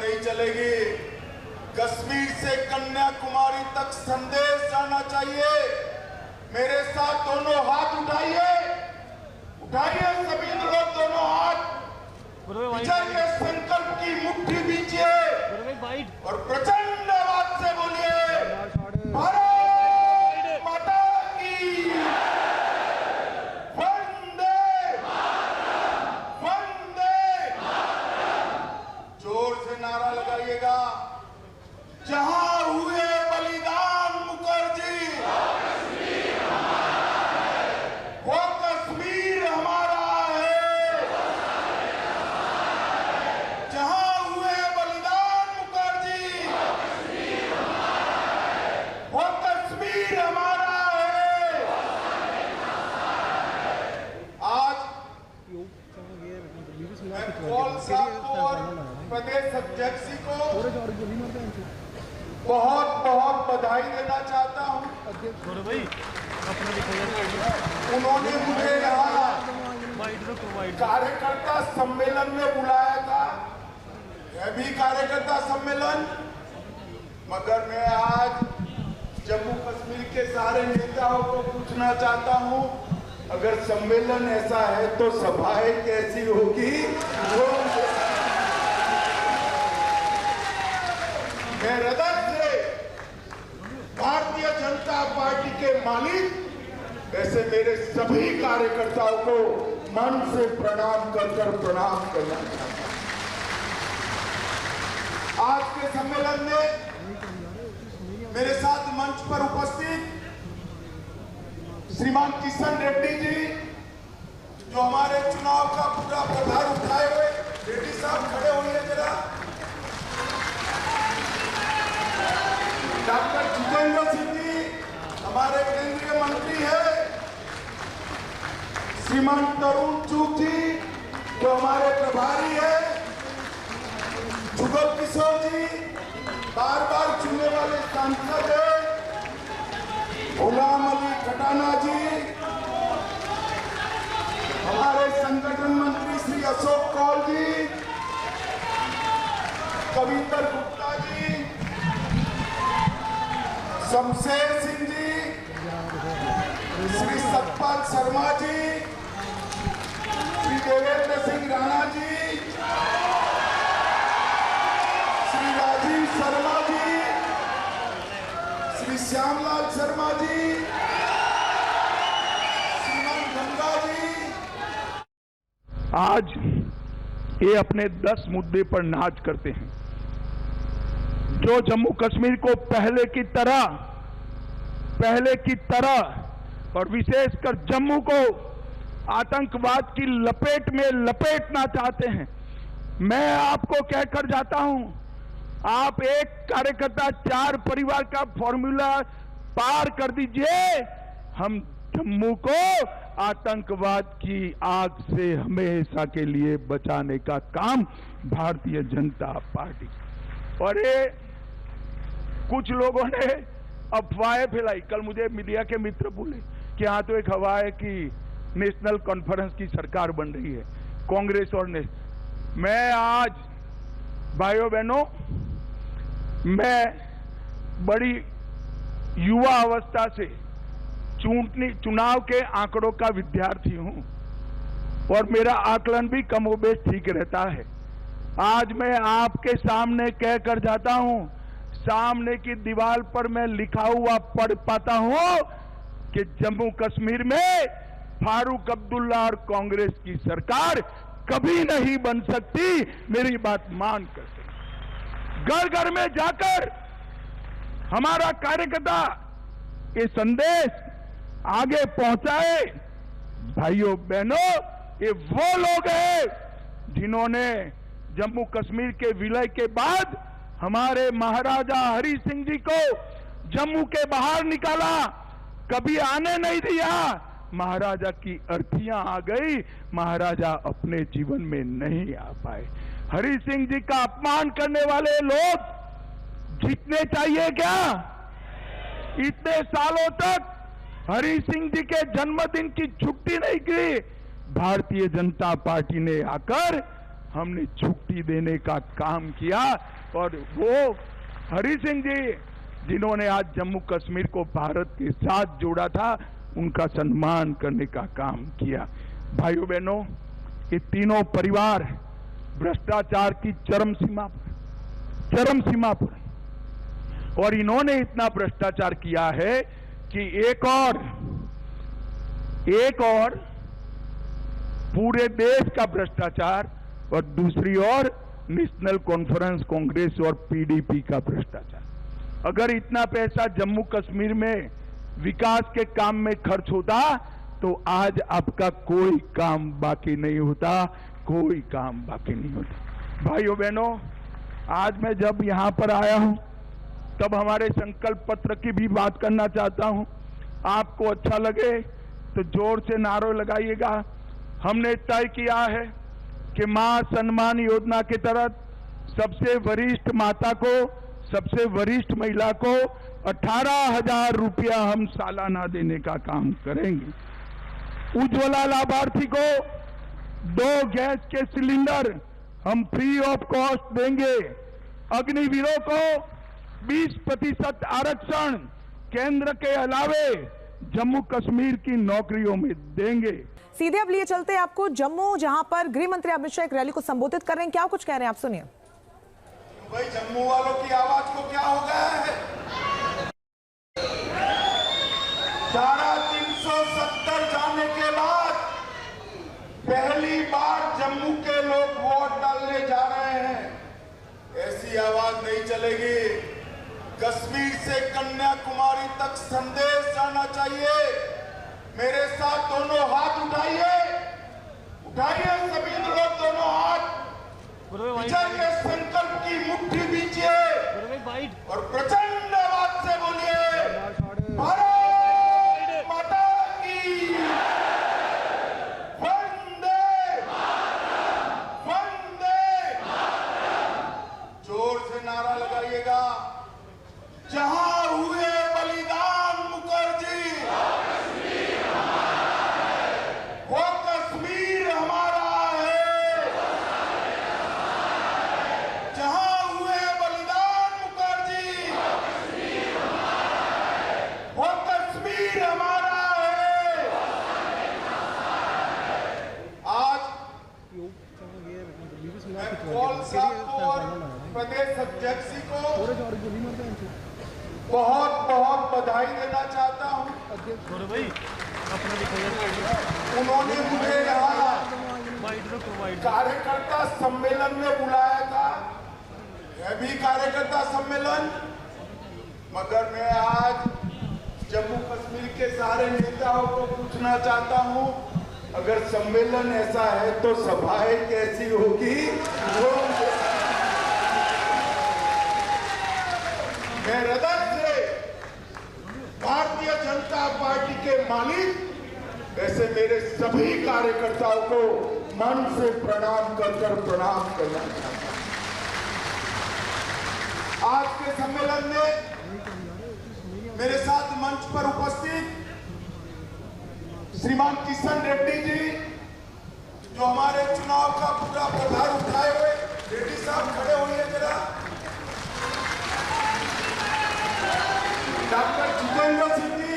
नहीं चलेगी। कश्मीर से कन्याकुमारी तक संदेश जाना चाहिए। मेरे साथ दोनों हाथ उठाइए, उठाइए सभी लोग दोनों हाथ, विजय के संकल्प की मुट्ठी दीजिए और प्रचंड आवाज से बोलिए भारत माता की वंदे वंदे। जोर से नारा लगाइएगा। जहां हुए बलिदान मुखर्जी, वो कश्मीर हमारा है। जहां हुए बलिदान मुखर्जी, वो कश्मीर हमारा है। आज मैं कौल साहब को और प्रदेश अध्यक्ष जी को बहुत बहुत बधाई देना चाहता हूं। उन्होंने मुझे यहाँ कार्यकर्ता सम्मेलन में बुलाया था, यह भी कार्यकर्ता सम्मेलन, मगर मैं आज जम्मू कश्मीर के सारे नेताओं को पूछना चाहता हूं, अगर सम्मेलन ऐसा है तो सभाएं कैसी होगी? मैं हृदय से भारतीय जनता पार्टी के मालिक वैसे मेरे सभी कार्यकर्ताओं को मन से प्रणाम करना चाहता हूं। आज के सम्मेलन में मेरे साथ मंच पर उपस्थित श्रीमान किशन रेड्डी जी, जो हमारे चुनाव का पूरा प्रभार उठाए हुए, रेड्डी साहब खड़े होइए जरा। डॉक्टर जितेंद्र सिंह जी हमारे केंद्रीय मंत्री है। श्रीमान तरुण चूग जी जो हमारे प्रभारी है। जुगल किशोर जी बार बार चुनने वाले सांसद है। गुलाम अली खटाना जी, हमारे संगठन मंत्री श्री अशोक कौल जी, कविंदर गुप्ता जी, शमशेर सिंह जी, श्री सतपाल शर्मा जी, श्री देवेंद्र सिंह राणा जी, श्री राजीव शर्मा जी, श्री श्यामलाल शर्मा जी, श्रीमान गंगा जी। आज ये अपने 10 मुद्दे पर नाच करते हैं, जो जम्मू कश्मीर को पहले की तरह और विशेषकर जम्मू को आतंकवाद की लपेट में लपेटना चाहते हैं। मैं आपको कहकर जाता हूं, आप एक कार्यकर्ता 4 परिवार का फॉर्मूला पार कर दीजिए, हम जम्मू को आतंकवाद की आग से हमेशा के लिए बचाने का काम भारतीय जनता पार्टी। और ये कुछ लोगों ने अफवाहें फैलाई। कल मुझे मीडिया के मित्र बोले कि हाँ तो एक हवा है कि नेशनल कॉन्फ्रेंस की सरकार बन रही है, कांग्रेस और मैं आज भाइयों बहनों, मैं बड़ी युवा अवस्था से चुनाव के आंकड़ों का विद्यार्थी हूं और मेरा आकलन भी कमोबेश ठीक रहता है। आज मैं आपके सामने कहकर जाता हूं, सामने की दीवार पर मैं लिखा हुआ पढ़ पाता हूं कि जम्मू कश्मीर में फारूक अब्दुल्ला और कांग्रेस की सरकार कभी नहीं बन सकती। मेरी बात मान कर घर घर में जाकर हमारा कार्यकर्ता ये संदेश आगे पहुंचाए। भाइयों बहनों, ये वो लोग हैं जिन्होंने जम्मू कश्मीर के विलय के बाद हमारे महाराजा हरि सिंह जी को जम्मू के बाहर निकाला, कभी आने नहीं दिया। महाराजा की अर्थियां आ गई, महाराजा अपने जीवन में नहीं आ पाए। हरि सिंह जी का अपमान करने वाले लोग जीतने चाहिए क्या? इतने सालों तक हरि सिंह जी के जन्मदिन की छुट्टी नहीं की। भारतीय जनता पार्टी ने आकर हमने छुट्टी देने का काम किया। और वो हरि सिंह जी जिन्होंने आज जम्मू कश्मीर को भारत के साथ जोड़ा था, उनका सम्मान करने का काम किया। भाइयों बहनों, ये तीनों परिवार भ्रष्टाचार की चरम सीमा पर, और इन्होंने इतना भ्रष्टाचार किया है कि एक और पूरे देश का भ्रष्टाचार, और दूसरी ओर नेशनल कॉन्फ्रेंस कांग्रेस और पीडीपी का भ्रष्टाचार। अगर इतना पैसा जम्मू कश्मीर में विकास के काम में खर्च होता तो आज आपका कोई काम बाकी नहीं होता, कोई काम बाकी नहीं होता। भाइयों बहनों, आज मैं जब यहां पर आया हूं तब हमारे संकल्प पत्र की भी बात करना चाहता हूं। आपको अच्छा लगे तो जोर से नारे लगाइएगा। हमने तय किया है कि मां सम्मान योजना के तहत सबसे वरिष्ठ माता को, सबसे वरिष्ठ महिला को 18,000 रुपया हम सालाना देने का काम करेंगे। उज्ज्वला लाभार्थी को 2 गैस के सिलेंडर हम फ्री ऑफ कॉस्ट देंगे। अग्निवीरों को 20% आरक्षण केंद्र के अलावे जम्मू कश्मीर की नौकरियों में देंगे। सीधे अब लिए चलते हैं आपको जम्मू, जहां पर गृह मंत्री अमित शाह एक रैली को संबोधित कर रहे हैं। क्या कुछ कह रहे हैं आप सुनिए। भाई, जम्मू वालों की आवाज को क्या हो गया है? धारा 370 जाने के बाद पहली बार जम्मू के लोग वोट डालने जा रहे हैं। ऐसी आवाज नहीं चलेगी। कश्मीर से कन्याकुमारी तक संदेश जाना चाहिए। मेरे साथ दोनों हाथ उठाइए, सभी लोग दोनों हाथ विजय के संकल्प की मुट्ठी बीचिए और प्रचंड आवाज से बोलिए, भारत माता की वंदे वंदे। जोर से नारा लगाइएगा। जहां हुए बलिदान मुखर्जी, वो कश्मीर हमारा है। जहां हुए बलिदान मुखर्जी, वो कश्मीर हमारा है। आज मैं कौल साहब को और प्रदेश अध्यक्ष जी को बहुत बहुत बधाई देना चाहता हूं। उन्होंने मुझे यहाँ कार्यकर्ता सम्मेलन में बुलाया था, यह भी कार्यकर्ता सम्मेलन, मगर मैं आज जम्मू कश्मीर के सारे नेताओं को पूछना चाहता हूं, अगर सम्मेलन ऐसा है तो सभाएं कैसी होगी? मैं हृदय से भारतीय जनता पार्टी के मालिक ऐसे मेरे सभी कार्यकर्ताओं को मन से प्रणाम करना चाहता हूं। आज के सम्मेलन में मेरे साथ मंच पर उपस्थित श्रीमान किशन रेड्डी जी, जो हमारे चुनाव का पूरा प्रभार उठाए हुए, रेड्डी साहब खड़े होइए जरा। डॉक्टर जितेंद्र सिंह जी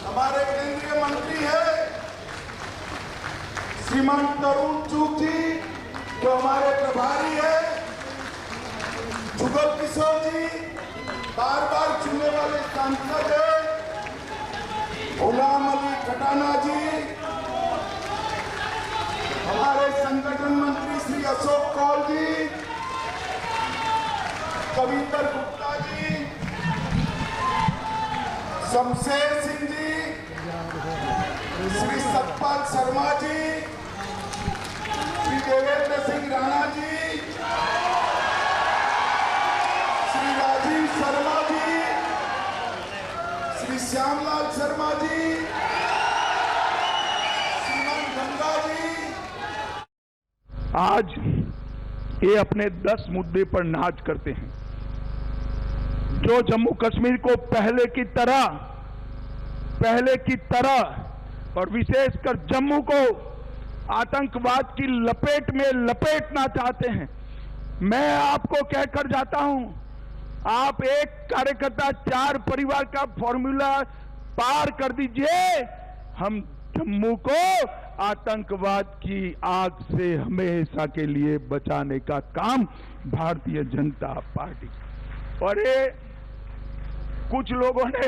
हमारे केंद्रीय मंत्री हैं। श्रीमान तरुण चूग जी जो हमारे प्रभारी है। जुगल किशोर जी बार बार चुनने वाले सांसद हैं। गुलाम अली खटाना जी, हमारे संगठन मंत्री श्री अशोक कौल जी, कविंदर गुप्ता जी, शमशेर सिंह जी, श्री सतपाल शर्मा जी, श्री देवेंद्र सिंह राणा जी, श्री राजीव शर्मा जी, श्री श्यामलाल शर्मा जी, श्रीमान गंगा जी। आज ये अपने 10 मुद्दे पर नाच करते हैं, जो जम्मू कश्मीर को पहले की तरह और विशेषकर जम्मू को आतंकवाद की लपेट में लपेटना चाहते हैं। मैं आपको कहकर जाता हूं, आप एक कार्यकर्ता 4 परिवार का फॉर्मूला पार कर दीजिए, हम जम्मू को आतंकवाद की आग से हमेशा के लिए बचाने का काम भारतीय जनता पार्टी। और ये कुछ लोगों ने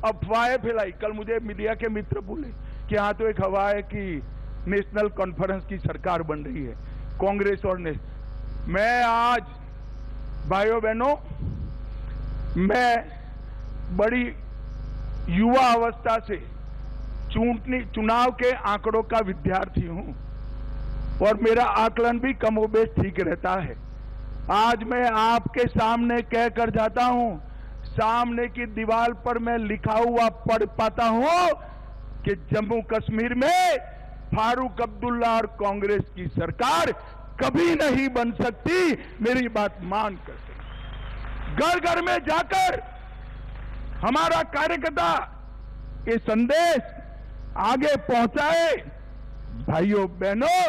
अफवाहें फैलाई। कल मुझे मीडिया के मित्र बोले कि हाँ तो एक हवा है कि नेशनल कॉन्फ्रेंस की सरकार बन रही है, कांग्रेस और मैं आज भाइयों बहनों, मैं बड़ी युवा अवस्था से चुनाव के आंकड़ों का विद्यार्थी हूं और मेरा आकलन भी कमोबेश ठीक रहता है। आज मैं आपके सामने कहकर जाता हूं, सामने की दीवार पर मैं लिखा हुआ पढ़ पाता हूं कि जम्मू कश्मीर में फारूक अब्दुल्ला और कांग्रेस की सरकार कभी नहीं बन सकती। मेरी बात मान कर घर घर में जाकर हमारा कार्यकर्ता ये संदेश आगे पहुंचाए। भाइयों बहनों,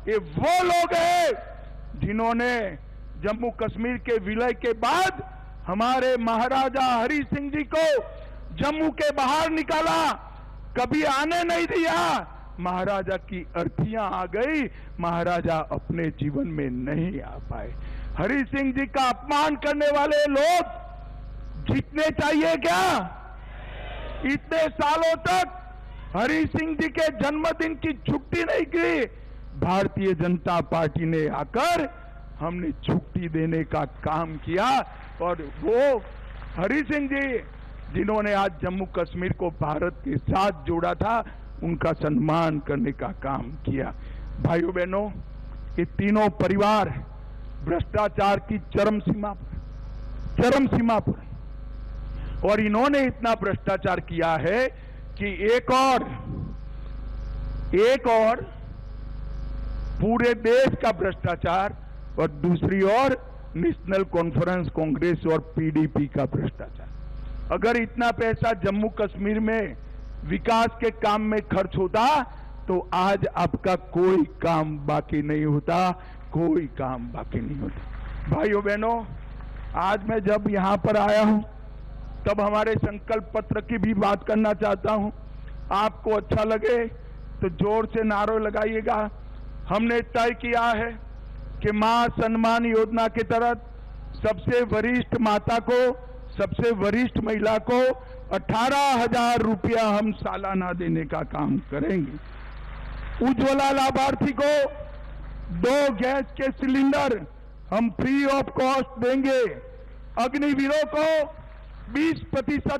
ये वो लोग हैं जिन्होंने जम्मू कश्मीर के विलय के बाद हमारे महाराजा हरि सिंह जी को जम्मू के बाहर निकाला, कभी आने नहीं दिया। महाराजा की अर्थियां आ गई, महाराजा अपने जीवन में नहीं आ पाए। हरि सिंह जी का अपमान करने वाले लोग जीतने चाहिए क्या? इतने सालों तक हरि सिंह जी के जन्मदिन की छुट्टी नहीं की। भारतीय जनता पार्टी ने आकर हमने छुट्टी देने का काम किया और वो हरि सिंह जी जिन्होंने आज जम्मू कश्मीर को भारत के साथ जोड़ा था, उनका सम्मान करने का काम किया। भाइयों बहनों, ये तीनों परिवार भ्रष्टाचार की चरम सीमा पर और इन्होंने इतना भ्रष्टाचार किया है कि एक और पूरे देश का भ्रष्टाचार और दूसरी ओर नेशनल कॉन्फ्रेंस कांग्रेस और पीडीपी का भ्रष्टाचार। अगर इतना पैसा जम्मू कश्मीर में विकास के काम में खर्च होता तो आज आपका कोई काम बाकी नहीं होता, कोई काम बाकी नहीं होता। भाइयों बहनों, आज मैं जब यहां पर आया हूं तब हमारे संकल्प पत्र की भी बात करना चाहता हूं। आपको अच्छा लगे तो जोर से नारे लगाइएगा। हमने तय किया है कि मां सम्मान योजना के तहत सबसे वरिष्ठ माता को, सबसे वरिष्ठ महिला को 18,000 रुपया हम सालाना देने का काम करेंगे। उज्ज्वला लाभार्थी को 2 गैस के सिलेंडर हम फ्री ऑफ कॉस्ट देंगे। अग्निवीरों को 20%